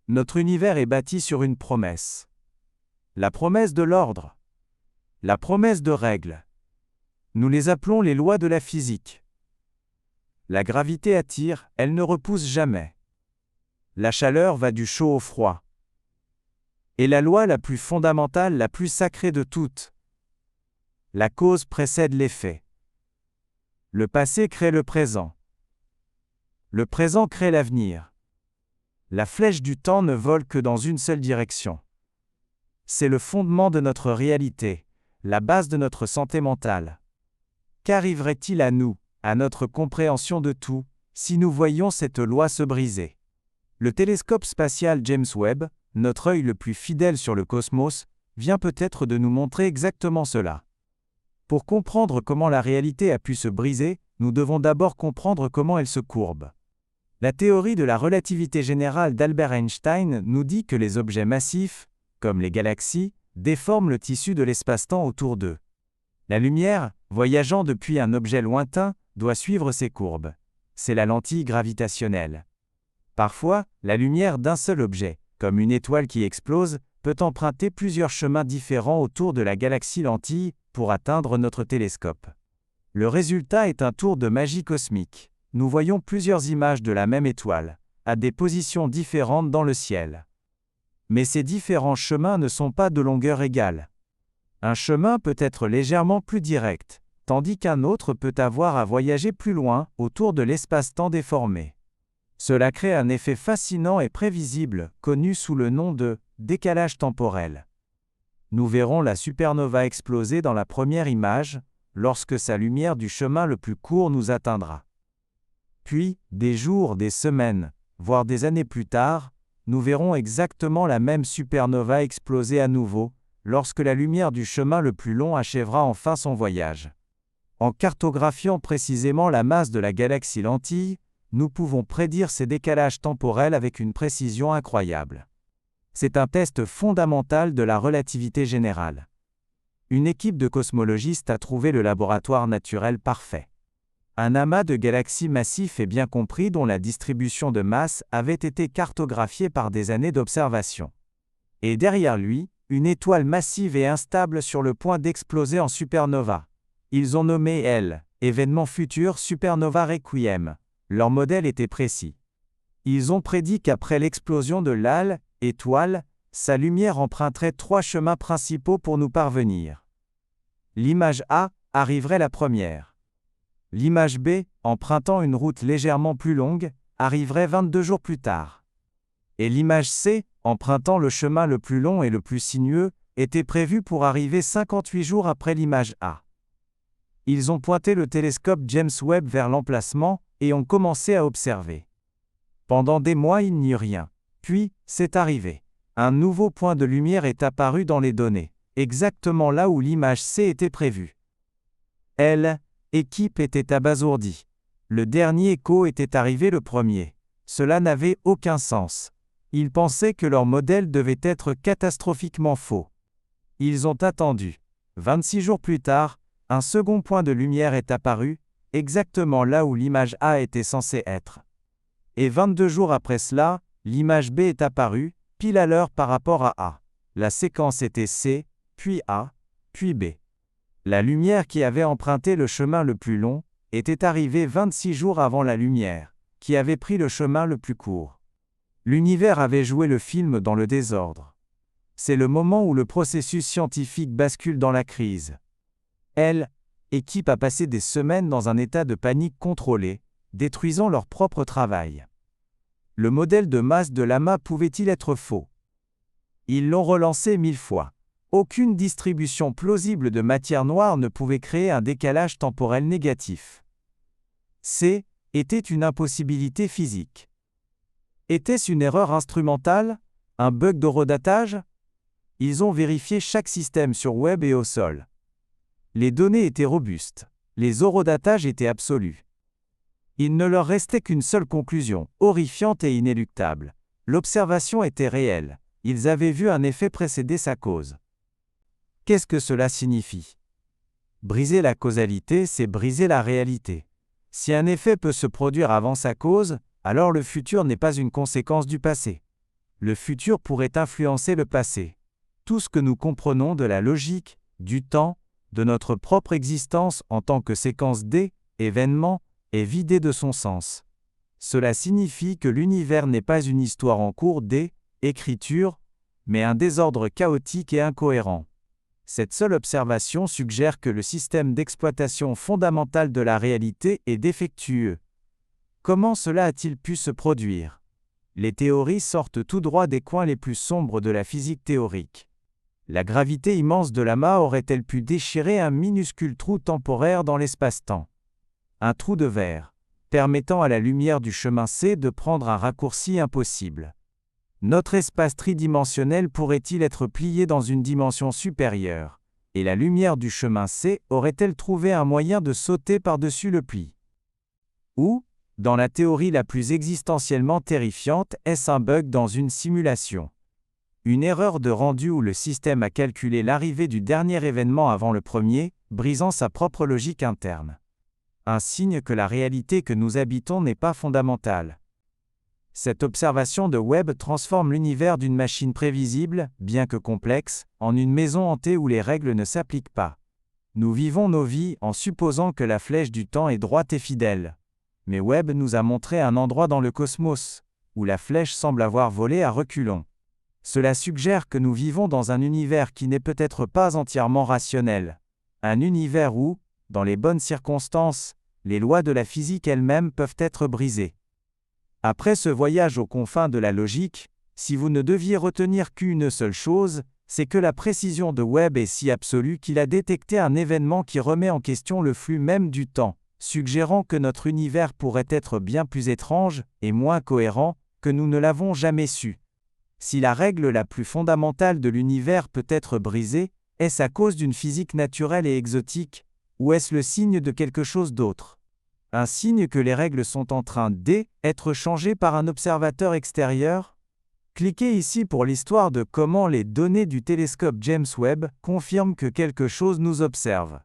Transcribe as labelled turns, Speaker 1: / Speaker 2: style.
Speaker 1: Notre univers est bâti sur une promesse. La promesse de l'ordre. La promesse de règles. Nous les appelons les lois de la physique. La gravité attire, elle ne repousse jamais. La chaleur va du chaud au froid. Et la loi la plus fondamentale, la plus sacrée de toutes. La cause précède l'effet. Le passé crée le présent. Le présent crée l'avenir. La flèche du temps ne vole que dans une seule direction. C'est le fondement de notre réalité, la base de notre santé mentale. Qu'arriverait-il à nous, à notre compréhension de tout, si nous voyions cette loi se briser? Le télescope spatial James Webb, notre œil le plus fidèle sur le cosmos, vient peut-être de nous montrer exactement cela. Pour comprendre comment la réalité a pu se briser, nous devons d'abord comprendre comment elle se courbe. La théorie de la relativité générale d'Albert Einstein nous dit que les objets massifs, comme les galaxies, déforment le tissu de l'espace-temps autour d'eux. La lumière, voyageant depuis un objet lointain, doit suivre ces courbes. C'est la lentille gravitationnelle. Parfois, la lumière d'un seul objet, comme une étoile qui explose, peut emprunter plusieurs chemins différents autour de la galaxie lentille pour atteindre notre télescope. Le résultat est un tour de magie cosmique. Nous voyons plusieurs images de la même étoile, à des positions différentes dans le ciel. Mais ces différents chemins ne sont pas de longueur égale. Un chemin peut être légèrement plus direct, tandis qu'un autre peut avoir à voyager plus loin, autour de l'espace-temps déformé. Cela crée un effet fascinant et prévisible, connu sous le nom de décalage temporel. Nous verrons la supernova exploser dans la première image, lorsque sa lumière du chemin le plus court nous atteindra. Puis, des jours, des semaines, voire des années plus tard, nous verrons exactement la même supernova exploser à nouveau, lorsque la lumière du chemin le plus long achèvera enfin son voyage. En cartographiant précisément la masse de la galaxie lentille, nous pouvons prédire ces décalages temporels avec une précision incroyable. C'est un test fondamental de la relativité générale. Une équipe de cosmologistes a trouvé le laboratoire naturel parfait. Un amas de galaxies massifs et bien compris dont la distribution de masse avait été cartographiée par des années d'observation. Et derrière lui, une étoile massive et instable sur le point d'exploser en supernova. Ils ont nommé elle, événement futur supernova requiem. Leur modèle était précis. Ils ont prédit qu'après l'explosion de l'AL, étoile, sa lumière emprunterait 3 chemins principaux pour nous parvenir. L'image A arriverait la première. L'image B, empruntant une route légèrement plus longue, arriverait 22 jours plus tard. Et l'image C, empruntant le chemin le plus long et le plus sinueux, était prévue pour arriver 58 jours après l'image A. Ils ont pointé le télescope James Webb vers l'emplacement et ont commencé à observer. Pendant des mois il n'y eut rien. Puis, c'est arrivé. Un nouveau point de lumière est apparu dans les données, exactement là où l'image C était prévue. L'équipe était abasourdie. Le dernier écho était arrivé le premier. Cela n'avait aucun sens. Ils pensaient que leur modèle devait être catastrophiquement faux. Ils ont attendu. 26 jours plus tard, un second point de lumière est apparu, exactement là où l'image A était censée être. Et 22 jours après cela, l'image B est apparue, pile à l'heure par rapport à A. La séquence était C, puis A, puis B. La lumière qui avait emprunté le chemin le plus long, était arrivée 26 jours avant la lumière, qui avait pris le chemin le plus court. L'univers avait joué le film dans le désordre. C'est le moment où le processus scientifique bascule dans la crise. L'équipe a passé des semaines dans un état de panique contrôlée, détruisant leur propre travail. Le modèle de masse de l'amas pouvait-il être faux? Ils l'ont relancé 1000 fois. Aucune distribution plausible de matière noire ne pouvait créer un décalage temporel négatif. Était une impossibilité physique. Était-ce une erreur instrumentale? Un bug d'horodatage? Ils ont vérifié chaque système sur Webb et au sol. Les données étaient robustes. Les horodatages étaient absolus. Il ne leur restait qu'une seule conclusion, horrifiante et inéluctable. L'observation était réelle. Ils avaient vu un effet précéder sa cause. Qu'est-ce que cela signifie? Briser la causalité, c'est briser la réalité. Si un effet peut se produire avant sa cause, alors le futur n'est pas une conséquence du passé. Le futur pourrait influencer le passé. Tout ce que nous comprenons de la logique, du temps, de notre propre existence en tant que séquence d'événements, est vidé de son sens. Cela signifie que l'univers n'est pas une histoire en cours d'écriture, mais un désordre chaotique et incohérent. Cette seule observation suggère que le système d'exploitation fondamental de la réalité est défectueux. Comment cela a-t-il pu se produire? Les théories sortent tout droit des coins les plus sombres de la physique théorique. La gravité immense de l'amas aurait-elle pu déchirer un minuscule trou temporaire dans l'espace-temps? Un trou de verre, permettant à la lumière du chemin C de prendre un raccourci impossible. Notre espace tridimensionnel pourrait-il être plié dans une dimension supérieure, et la lumière du chemin C aurait-elle trouvé un moyen de sauter par-dessus le pli? Ou, dans la théorie la plus existentiellement terrifiante, est-ce un bug dans une simulation? Une erreur de rendu où le système a calculé l'arrivée du dernier événement avant le premier, brisant sa propre logique interne. Un signe que la réalité que nous habitons n'est pas fondamentale. Cette observation de Webb transforme l'univers d'une machine prévisible, bien que complexe, en une maison hantée où les règles ne s'appliquent pas. Nous vivons nos vies en supposant que la flèche du temps est droite et fidèle. Mais Webb nous a montré un endroit dans le cosmos, où la flèche semble avoir volé à reculons. Cela suggère que nous vivons dans un univers qui n'est peut-être pas entièrement rationnel. Un univers où, dans les bonnes circonstances, les lois de la physique elles-mêmes peuvent être brisées. Après ce voyage aux confins de la logique, si vous ne deviez retenir qu'une seule chose, c'est que la précision de Webb est si absolue qu'il a détecté un événement qui remet en question le flux même du temps, suggérant que notre univers pourrait être bien plus étrange et moins cohérent que nous ne l'avons jamais su. Si la règle la plus fondamentale de l'univers peut être brisée, est-ce à cause d'une physique naturelle et exotique, ou est-ce le signe de quelque chose d'autre? Un signe que les règles sont en train d'être changées par un observateur extérieur? Cliquez ici pour l'histoire de comment les données du télescope James Webb confirment que quelque chose nous observe.